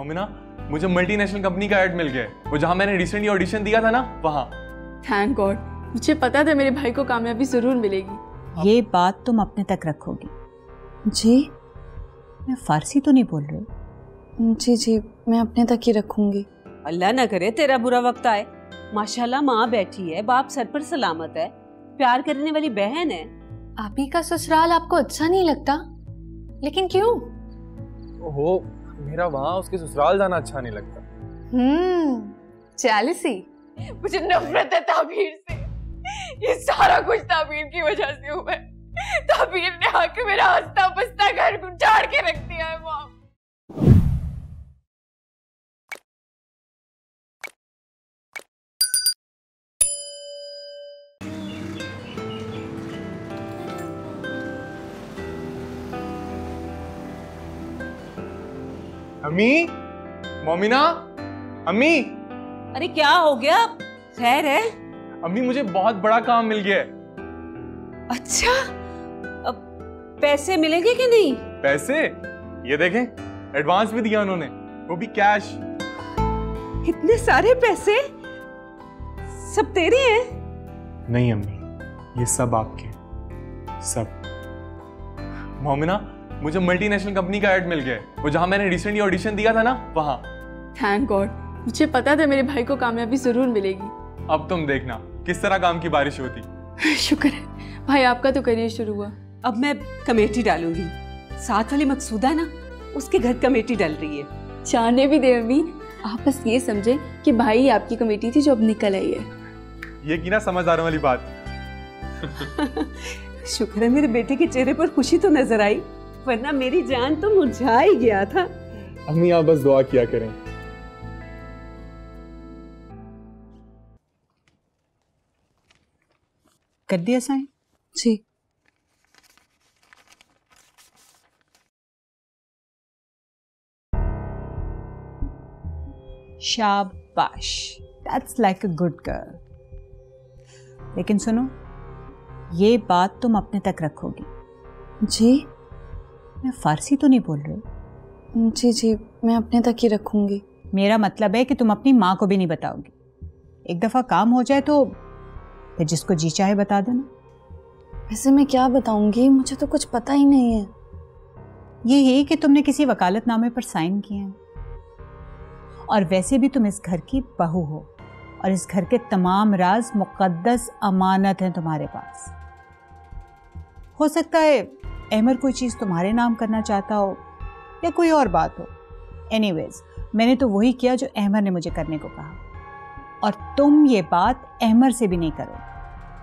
मोमिना, मुझे multinational company का add मिल गया है, वो जहां मैंने रिसेंटली ऑडिशन दिया था ना, वहां। थैंक गॉड, मुझे पता था मेरे भाई को कामयाबी जरूर मिलेगी। ये बात तुम अपने तक रखोगी। जी? मैं फारसी तो नहीं बोल रही? जी जी, मैं अपने तक ही रखूंगी। अल्लाह ना करे तेरा बुरा वक्त आए। माशाल्लाह माँ बैठी है, बाप सर पर सलामत है, प्यार करने वाली बहन है। आप ही का ससुराल आपको अच्छा नहीं लगता? लेकिन क्यों? ओहो, मेरा वहां उसके ससुराल जाना अच्छा नहीं लगता। जेलसी। मुझे नफरत है ताबीर से। ये सारा कुछ ताबीर की वजह से हुआ है। ताबीर ने आके मेरा हंसता बसता घर उजाड़ के रख दिया है मॉम। अम्मी, मोमिना, अम्मी। अरे क्या हो गया? खैर है? अम्मी, मुझे बहुत बड़ा काम मिल गया है। अच्छा, अब पैसे मिलेंगे कि नहीं? पैसे? ये देखें, एडवांस भी दिया उन्होंने, वो भी कैश। इतने सारे पैसे सब तेरे हैं? नहीं अम्मी, ये सब आपके, सब। मोमिना, मुझे मल्टीनेशनल कंपनी का ऐड मिल गया है, वो जहां मैंने रिसेंटली ऑडिशन दिया था ना, वहां। थैंक गॉड, मुझे पता था मेरे भाई को कामयाबी जरूर मिलेगी। अब तुम देखना किस तरह काम की बारिश होती। शुक्र है भाई, आपका तो करियर शुरू हुआ। अब मैं कमेटी डालूंगी। साथ वाली मकसूदा ना, उसके घर कमेटी डल रही है। जाने भी दे अम्मी, आप बस ये समझे कि भाई ही आपकी कमेटी थी जो अब निकल आई है। ये की ना समझदारों वाली बात। शुक्र है मेरे बेटे के चेहरे पर खुशी तो नजर आई, वरना मेरी जान तो मुरझा ही गया था। अम्मी, आप बस दुआ किया करें। कर दिया साइन? जी। शाबाश, that's like a good girl. लेकिन सुनो, ये बात तुम अपने तक रखोगी। जी? मैं फारसी तो नहीं बोल रही? जी जी, मैं अपने तक ही रखूंगी। मेरा मतलब है कि तुम अपनी माँ को भी नहीं बताओगी। एक दफा काम हो जाए तो फिर जिसको जी चाहे बता देना। वैसे मैं क्या बताऊंगी, मुझे तो कुछ पता ही नहीं है। ये है कि तुमने किसी वकालतनामे पर साइन किए हैं, और वैसे भी तुम इस घर की बहू हो, और इस घर के तमाम राज मुकद्दस अमानत हैं तुम्हारे पास। हो सकता है अहमर कोई चीज़ तुम्हारे नाम करना चाहता हो या कोई और बात हो। एनीवेज, मैंने तो वही किया जो अहमर ने मुझे करने को कहा, और तुम ये बात अहमर से भी नहीं करो,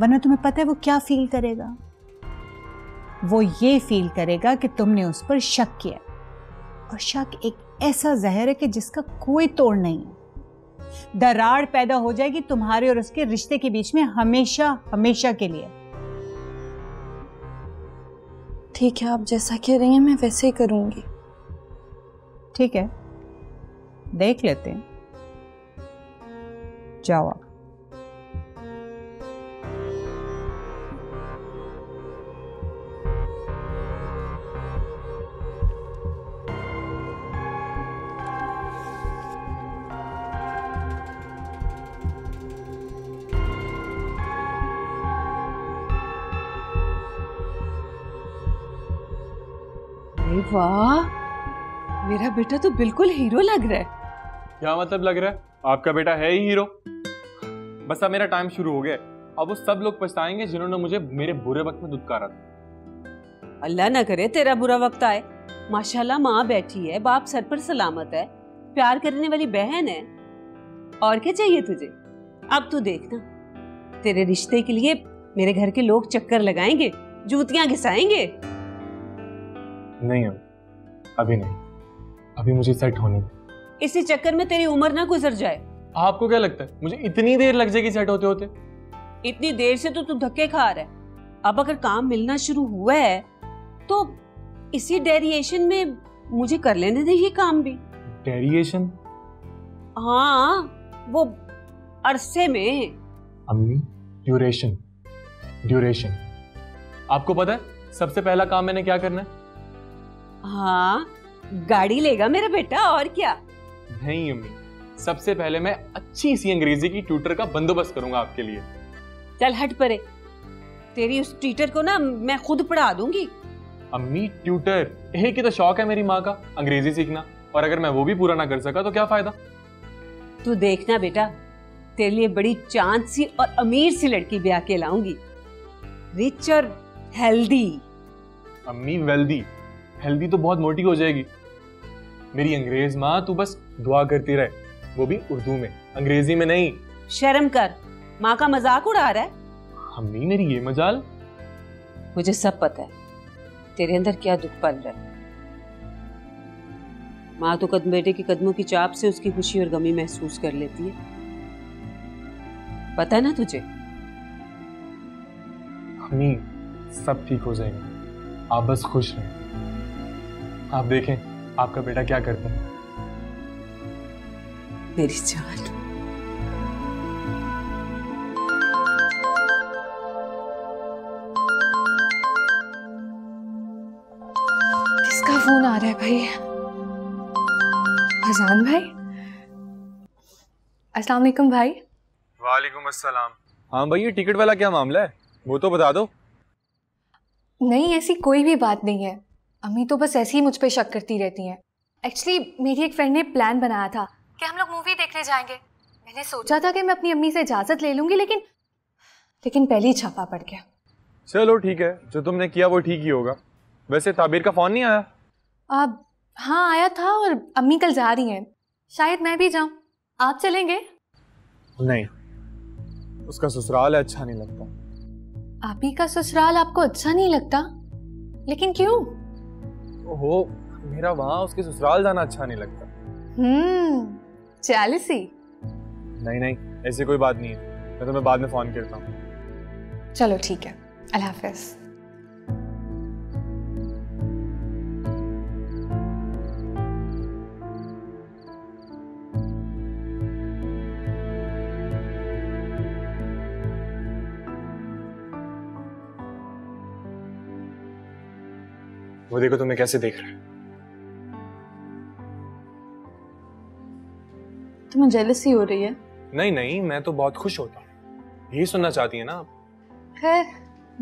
वरना तुम्हें पता है वो क्या फील करेगा। वो ये फील करेगा कि तुमने उस पर शक किया, और शक एक ऐसा जहर है कि जिसका कोई तोड़ नहीं है। दरार पैदा हो जाएगी तुम्हारे और उसके रिश्ते के बीच में, हमेशा हमेशा के लिए। ठीक है, आप जैसा कह रही हैं मैं वैसे ही करूंगी। ठीक है, देख लेते हैं। जाओ आप। वाह, मेरा बेटा तो बिल्कुल हीरो लग रहा है। क्या मतलब लग रहा है? आपका बेटा है ही हीरो। बस अब मेरा टाइम शुरू हो गया। अब वो सब लोग पछताएंगे जिन्होंने मुझे मेरे बुरे वक्त में दुत्कारा था। अल्लाह ना करे तेरा बुरा वक्त आए। माशाल्लाह माँ बैठी है, बाप सर पर सलामत है, प्यार करने वाली बहन है। और क्या चाहिए तुझे? अब तू देखना, तेरे रिश्ते के लिए मेरे घर के लोग चक्कर लगाएंगे, जूतियां घिसाएंगे। नहीं अभी नहीं, अभी मुझे सेट होने दे। इसी चक्कर में तेरी उम्र ना गुजर जाए। आपको क्या लगता है मुझे इतनी देर लग जाएगी सेट होते होते? इतनी देर से तो तू धक्के खा रहा है। अब अगर काम मिलना शुरू हुआ है तो इसी डेरिएशन में मुझे कर लेने दे ये काम भी। डेरिएशन? हाँ, वो अरसे में। अम्मी, ड्यूरेशन। ड्यूरेशन। आपको पता है सबसे पहला काम मैंने क्या करना है? हाँ, गाड़ी लेगा मेरा बेटा, और क्या। नहीं अम्मी, सबसे पहले मैं अच्छी सी अंग्रेजी की ट्यूटर का बंदोबस्त करूंगा आपके लिए। चल हट परे, तेरी उस टीचर को ना मैं खुद पढ़ा दूंगी। अम्मी ट्यूटर एक ही तो शौक है मेरी माँ का, अंग्रेजी सीखना, और अगर मैं वो भी पूरा ना कर सका तो क्या फायदा। तू देखना बेटा, तेरे लिए बड़ी चांद सी और अमीर सी लड़की ब्याह के लाऊंगी, रिच और हेल्दी। अम्मी वेल्दी, हेल्दी तो बहुत मोटी हो जाएगी। मेरी अंग्रेज माँ तू बस दुआ करती रहे, वो भी उर्दू में, अंग्रेजी में नहीं। शर्म कर, माँ का मजाक उड़ा रहा है। अम्मी मेरी ये मजाल। मुझे सब पता है तेरे अंदर क्या दुख पल रहा है। माँ तो बेटे के कदमों की चाप से उसकी खुशी और गमी महसूस कर लेती है, पता है ना तुझे। अम्मी सब ठीक हो जाएगा, आप बस खुश रहें। आप देखें आपका बेटा क्या करता है। मेरी जान, किसका फोन आ रहा है भाई? अजान भाई? अस्सलाम वालेकुम भाई। वालेकुम अस्सलाम। हाँ भाई, ये टिकट वाला क्या मामला है, वो तो बता दो। नहीं, ऐसी कोई भी बात नहीं है। अम्मी तो बस ऐसे ही मुझ पे शक करती रहती हैं। एक्चुअली मेरी एक फ्रेंड ने प्लान बनाया था कि हम लोग मूवी देखने जाएंगे। मैंने सोचा था कि मैं अपनी अम्मी से इजाज़त ले लूँगी, लेकिन पहले ही छापा पड़ गया। चलो ठीक है, जो तुमने किया वो ठीक ही होगा। वैसे ताबीर का फोन नहीं आया? अब हाँ आया था, और अम्मी कल जा रही हैं, शायद मैं भी जाऊँ। आप चलेंगे? नहीं, उसका ससुराल है, अच्छा नहीं लगता। आप ही का ससुराल आपको अच्छा नहीं लगता? लेकिन क्यों? ओहो, मेरा वहाँ उसके ससुराल जाना अच्छा नहीं लगता। जेलसी? नहीं नहीं, ऐसी कोई बात नहीं है, मैं तुम्हें बाद में फोन करता हूँ। चलो ठीक है, अल्लाह हाफ़िज़। वो देखो तुम्हें कैसे देख रहा है। तुम्हें जेलसी हो रही है? नहीं नहीं, मैं तो बहुत खुश होता हूँ। यही सुनना चाहती है ना आप? खैर,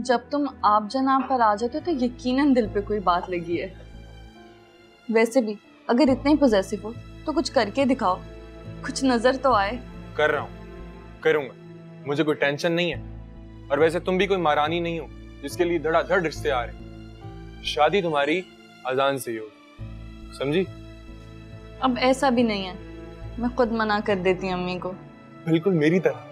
जब तुम आप जनाब पर आ जाते हो तो यकीनन दिल पे कोई बात लगी है। वैसे भी अगर इतने ही पॉजेसिव हो तो कुछ करके दिखाओ, कुछ नजर तो आए। कर रहा हूँ, करूंगा, मुझे कोई टेंशन नहीं है। और वैसे तुम भी कोई महारानी नहीं हो जिसके लिए धड़ाधड़ रिश्ते आ रहे। शादी तुम्हारी अजान से ही होगी, समझी? अब ऐसा भी नहीं है, मैं खुद मना कर देती हूँ अम्मी को। बिल्कुल मेरी तरह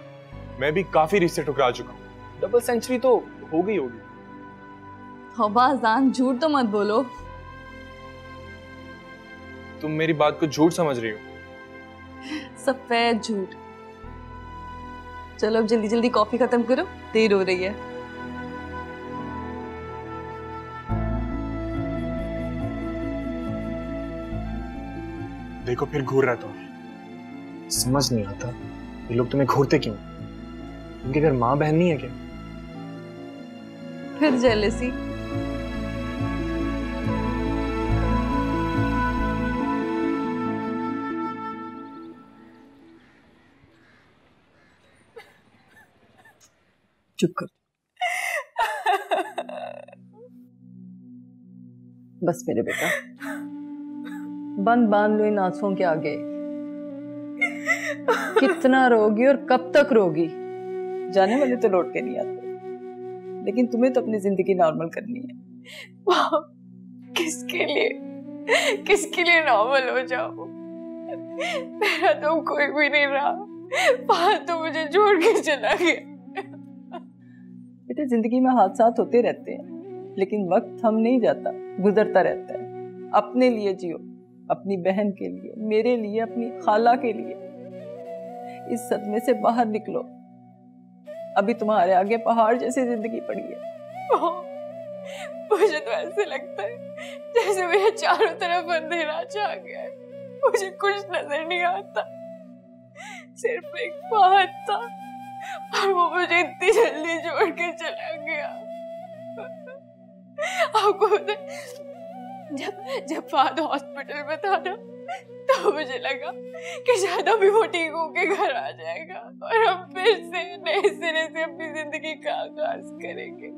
मैं भी काफी रिश्ते ठुकरा चुका हूँ। डबल सेंचुरी तो हो गई होगी। हौबा अजान, झूठ तो मत बोलो। तुम मेरी बात को झूठ समझ रही हो। सफेद झूठ। चलो अब जल्दी जल्दी कॉफी खत्म करो, देर हो रही है। देखो फिर घूर रहा तुम्हें, समझ नहीं आता ये लोग तुम्हें घूरते क्यों? उनके घर माँ बहन नहीं है क्या? फिर जेलसी? चुप कर, बस मेरे बेटा, बंद बांध लो इन आंसुओं के आगे। कितना रोगी और कब तक रोगी? जाने वाले तो लौट के नहीं आते, लेकिन तुम्हें तो अपनी जिंदगी नॉर्मल करनी है। किसके लिए नॉर्मल हो जाओ? मेरा तो कोई भी नहीं रहा, वहां तो मुझे छोड़ के चला गया। बेटे, जिंदगी में हादसात होते रहते हैं, लेकिन वक्त थम नहीं जाता, गुजरता रहता है। अपने लिए जियो, अपनी बहन के लिए, मेरे लिए, अपनी खाला के लिए। इस सदमे से बाहर निकलो, अभी तुम्हारे आगे पहाड़ जैसी जिंदगी पड़ी है। मुझे तो ऐसे लगता है जैसे मेरे चारों तरफ अंधेरा छा गया है, मुझे कुछ नजर नहीं आता, सिर्फ एक बात था और वो मुझे इतनी जल्दी छोड़ के चला गया। आपको जब फाद हॉस्पिटल में था ना, तो मुझे लगा कि शायद अभी वो ठीक होके घर आ जाएगा और हम फिर से नए सिरे से अपनी जिंदगी का आगाज करेंगे।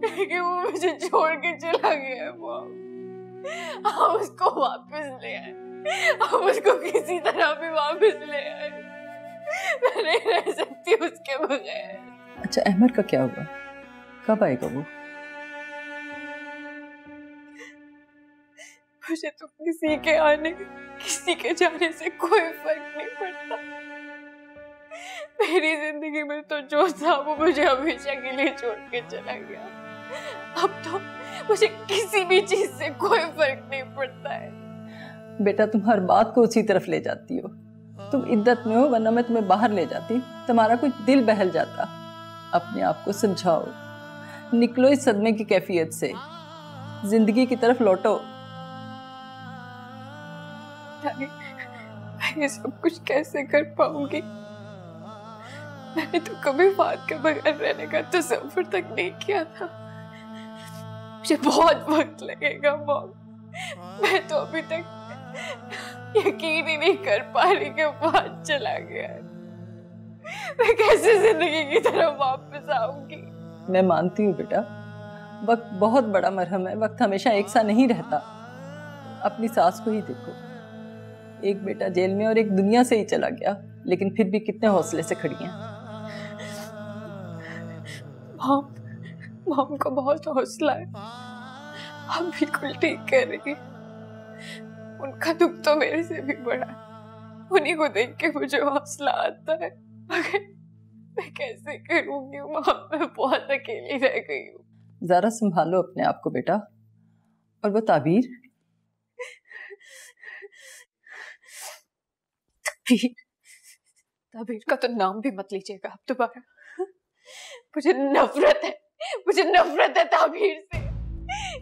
लेकिन वो मुझे छोड़ के चला गया है मॉम। हम उसको वापस ले आए, हम उसको किसी तरह भी वापस ले आए। मैं नहीं रह सकती उसके बगैर। अच्छा, अहमद का क्या हुआ? कब आएगा वो? मुझे तो किसी के आने किसी के जाने से कोई फर्क नहीं पड़ता। मेरी जिंदगी में तो जो था वो मुझे हमेशा के लिए छोड़ के चला गया। अब तो मुझे किसी भी चीज से कोई फर्क नहीं पड़ता है। बेटा, तुम हर बात को उसी तरफ ले जाती हो। तुम इद्दत में हो, वरना मैं तुम्हें बाहर ले जाती, तुम्हारा कुछ दिल बहल जाता। अपने आप को समझाओ, निकलो इस सदमे की कैफियत से, जिंदगी की तरफ लौटो। मैं ये सब कुछ कैसे कर पाऊंगी? मैंने तो कभी फात के बगैर रहने का तसव्वुर तक नहीं किया था। मुझे बहुत वक्त लगेगा मॉम। मैं तो अभी तक यकीन ही नहीं कर पा रही कि फात चला गया है। मैं कैसे जिंदगी की तरफ वापस आऊंगी? मैं मानती हूँ बेटा, वक्त बहुत बड़ा मरहम है। वक्त हमेशा एक सा नहीं रहता। अपनी सास को ही देखो, एक बेटा जेल में और एक दुनिया से ही चला गया, लेकिन फिर भी कितने हौसले से खड़ी हैं। मॉम को बहुत हौसला है। आप बिल्कुल ठीक कह रही हैं। उनका दुख तो मेरे से भी बड़ा है। उन्हीं को देख के मुझे हौसला आता है। मगर मैं कैसे करूंगी मॉम? मैं बहुत अकेली रह गई हूँ। जरा संभालो अपने आप को बेटा। और वो ताबीर ताबीर का तो नाम भी मत लीजिएगा आप दोबारा। मुझे नफरत है ताबीर से।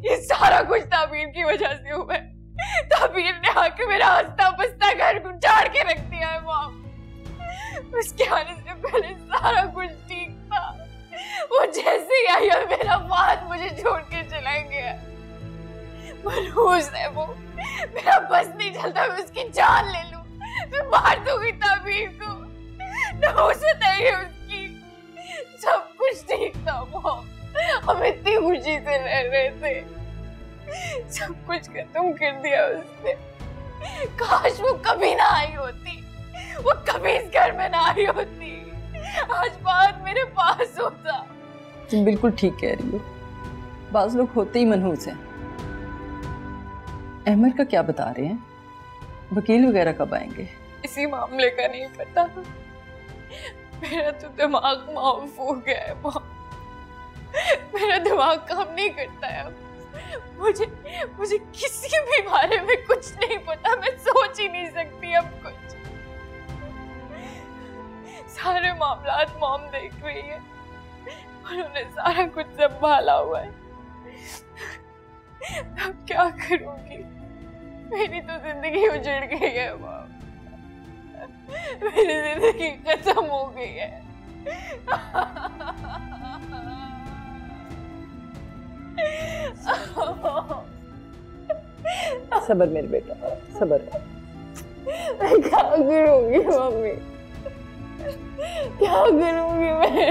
ये सारा कुछ ताबीर की वजह से हुआ है। ताबीर ने आके मेरा हंसता बसता घर उजाड़ के रख दिया है मॉम। उसके आने से पहले सारा कुछ ठीक था। वो जैसे ही आई और मेरा फात मुझे छोड़ के चला गया। मनहूस है वो। मेरा बस नहीं चलता मैं उसकी जान ले लूं। मैं मार दूंगी ताबीर को। नहुसत है ये उसकी। सब कुछ ठीक था मॉम। हम इतनी खुशी से रह रहे थे। सब कुछ खत्म कर दिया उसने। काश वो कभी ना आई होती। वो कभी इस घर में ना आई होती। आज बात मेरे पास होता। तुम बिल्कुल ठीक कह रही हो। बाज लोग होते ही मनहूस हैं। अहमद का क्या बता रहे हैं? वकील वगैरह कब आएंगे? इसी मामले का नहीं पता। मेरा तो दिमाग माफ हो गया है मॉम। मेरा दिमाग काम नहीं करता है अब। मुझे किसी भी बारे में कुछ नहीं पता। मैं सोच ही नहीं सकती अब कुछ। सारे मामलात मॉम देख रही है। उन्होंने सारा कुछ संभाला हुआ है। अब क्या करूंगी? मेरी तो जिंदगी उजड़ गई है मॉम। मेरी जिंदगी खत्म हो गई है। सब्र मेरे बेटा, सब्र। मैं क्या करूंगी मम्मी? क्या करूंगी मैं?